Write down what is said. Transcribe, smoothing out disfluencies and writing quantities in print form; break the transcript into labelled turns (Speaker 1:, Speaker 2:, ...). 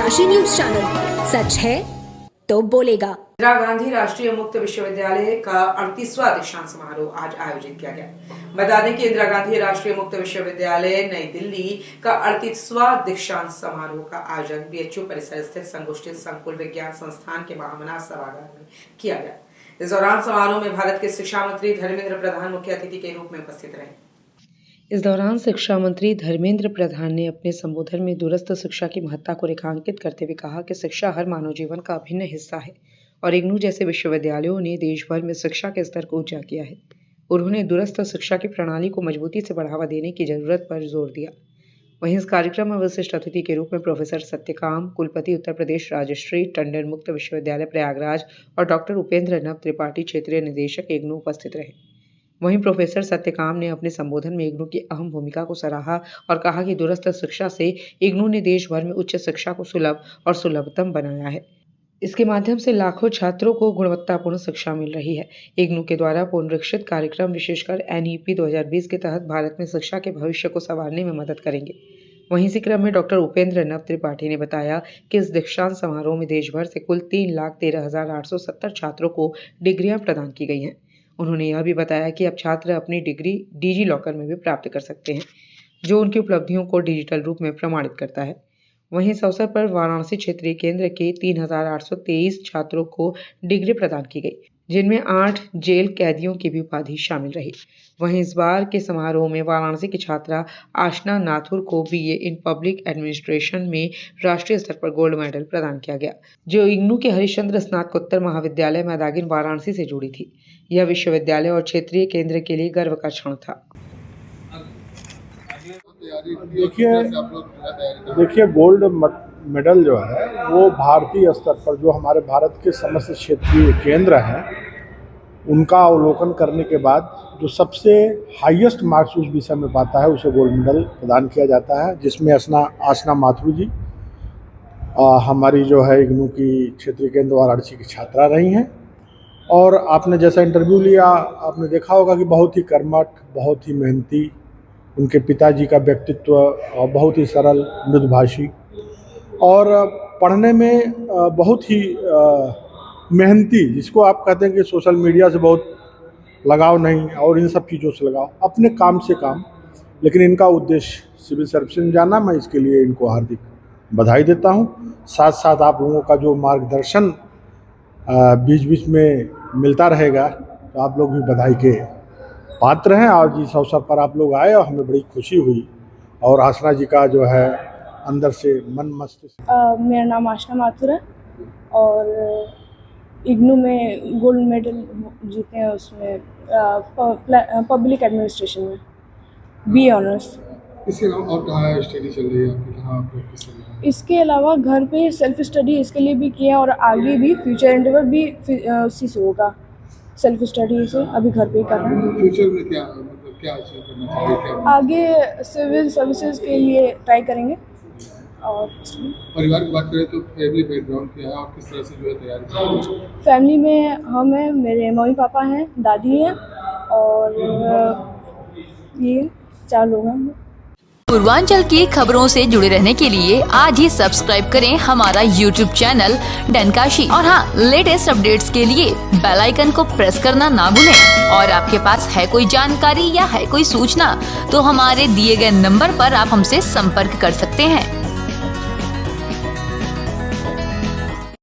Speaker 1: डनकाशी news channel, सच है तो बोलेगा।
Speaker 2: इंदिरा गांधी राष्ट्रीय मुक्त विश्वविद्यालय का 38वां दीक्षांत समारोह आज आयोजित किया गया। बता दें कि इंदिरा गांधी राष्ट्रीय मुक्त विश्वविद्यालय नई दिल्ली का 38वां दीक्षांत समारोह का आयोजन बीएचयू परिसर स्थित संगोष्ठी संकुल विज्ञान संस्थान के महामना सभागार में किया गया। इस दौरान समारोह में भारत के शिक्षा मंत्री धर्मेंद्र प्रधान मुख्य अतिथि के रूप में उपस्थित रहे।
Speaker 3: इस दौरान शिक्षा मंत्री धर्मेंद्र प्रधान ने अपने संबोधन में दूरस्थ शिक्षा की महत्ता को रेखांकित करते हुए कहा कि शिक्षा हर मानव जीवन का अभिन्न हिस्सा है और इग्नू जैसे विश्वविद्यालयों ने देश भर में शिक्षा के स्तर को ऊंचा किया है। उन्होंने दूरस्थ शिक्षा की प्रणाली को मजबूती से बढ़ावा देने की जरूरत पर जोर दिया। वहीं इस कार्यक्रम में विशिष्ट अतिथि के रूप में प्रोफेसर सत्यकाम, कुलपति उत्तर प्रदेश राजश्री टंडन मुक्त विश्वविद्यालय प्रयागराज और डॉक्टर उपेंद्र नव त्रिपाठी क्षेत्रीय निदेशक इग्नू उपस्थित रहे। वहीं प्रोफेसर सत्यकाम ने अपने संबोधन में इग्नू की अहम भूमिका को सराहा और कहा कि दूरस्थ शिक्षा से इग्नू ने देश भर में उच्च शिक्षा को सुलभ और सुलभतम बनाया है। इसके माध्यम से लाखों छात्रों को गुणवत्तापूर्ण शिक्षा मिल रही है। इग्नू के द्वारा पुनरीक्षित कार्यक्रम विशेषकर NEP 2020 के तहत भारत में शिक्षा के भविष्य को संवारने में मदद करेंगे। वहीं इसी क्रम में डॉक्टर उपेंद्र नव त्रिपाठी ने बताया कि इस दीक्षांत समारोह में देश भर से कुल 3,13,870 छात्रों को डिग्रियां प्रदान की गई हैं। उन्होंने यह भी बताया कि अब छात्र अपनी डिग्री डिजी लॉकर में भी प्राप्त कर सकते हैं, जो उनकी उपलब्धियों को डिजिटल रूप में प्रमाणित करता है। वहीं इस अवसर पर वाराणसी क्षेत्रीय केंद्र के 3,823 छात्रों को डिग्री प्रदान की गई, जिनमें 8 जेल कैदियों की भी उपाधि शामिल रही। वहीं इस बार के समारोह में वाराणसी की छात्रा आशना नाथुर को BA इन पब्लिक एडमिनिस्ट्रेशन में राष्ट्रीय स्तर पर गोल्ड मेडल प्रदान किया गया, जो इग्नू के हरिश्चंद्र स्नातकोत्तर महाविद्यालय मैदागिन वाराणसी से जुड़ी थी। यह विश्वविद्यालय और क्षेत्रीय केंद्र के लिए गर्व का क्षण था।
Speaker 4: देखिए गोल्ड मेडल जो है वो भारतीय स्तर पर जो हमारे भारत के समस्त क्षेत्रीय केंद्र हैं उनका अवलोकन करने के बाद जो सबसे हाईएस्ट मार्क्स उस विषय में पाता है उसे गोल्ड मेडल प्रदान किया जाता है, जिसमें आसना माथुर जी हमारी जो है इग्नू की क्षेत्रीय केंद्र वाराणसी की छात्रा रही हैं। और आपने जैसा इंटरव्यू लिया आपने देखा होगा कि बहुत ही कर्मठ, बहुत ही मेहनती, उनके पिताजी का व्यक्तित्व बहुत ही सरल, मृदुभाषी और पढ़ने में बहुत ही मेहनती, जिसको आप कहते हैं कि सोशल मीडिया से बहुत लगाव नहीं और इन सब चीज़ों से लगाव, अपने काम से काम। लेकिन इनका उद्देश्य सिविल सर्विस में जाना, मैं इसके लिए इनको हार्दिक बधाई देता हूँ। साथ साथ आप लोगों का जो मार्गदर्शन बीच बीच में मिलता रहेगा तो आप लोग भी बधाई के पात्र हैं। और जिस अवसर पर आप लोग आए और हमें बड़ी खुशी हुई और आसना जी का जो है अंदर से मन मस्तिष्क।
Speaker 5: मेरा नाम आशना माथुर है और इग्नू में गोल्ड मेडल जीते हैं, उसमें पब्लिक एडमिनिस्ट्रेशन में BA ऑनर्स।
Speaker 6: इसके अलावा और कहाँ स्टडी चल रही है आपकी, कहाँ प्रैक्टिस चल रही है?
Speaker 5: इसके अलावा घर पे सेल्फ स्टडी इसके लिए भी किया और आगे भी फ्यूचर एंडेवर भी उसी से होगा। सेल्फ स्टडी से अभी घर पे ही कर रहे हैं।
Speaker 6: फ्यूचर में क्या मतलब क्या अचीव करना चाहिए, क्या
Speaker 5: आगे सिविल सर्विसेज के लिए ट्राई करेंगे। और
Speaker 6: परिवार की बात करें तो फैमिली बैकग्राउंड क्या है और किस तरह से जो है तैयारी?
Speaker 5: फैमिली में हम हैं, मेरे मम्मी पापा हैं, दादी हैं और ये 4 लोग हैं।
Speaker 7: पूर्वांचल की खबरों से जुड़े रहने के लिए आज ही सब्सक्राइब करें हमारा YouTube चैनल डनकाशी और हाँ, लेटेस्ट अपडेट्स के लिए बेल आइकन को प्रेस करना ना भूलें। और आपके पास है कोई जानकारी या है कोई सूचना तो हमारे दिए गए नंबर पर आप हमसे संपर्क कर सकते हैं।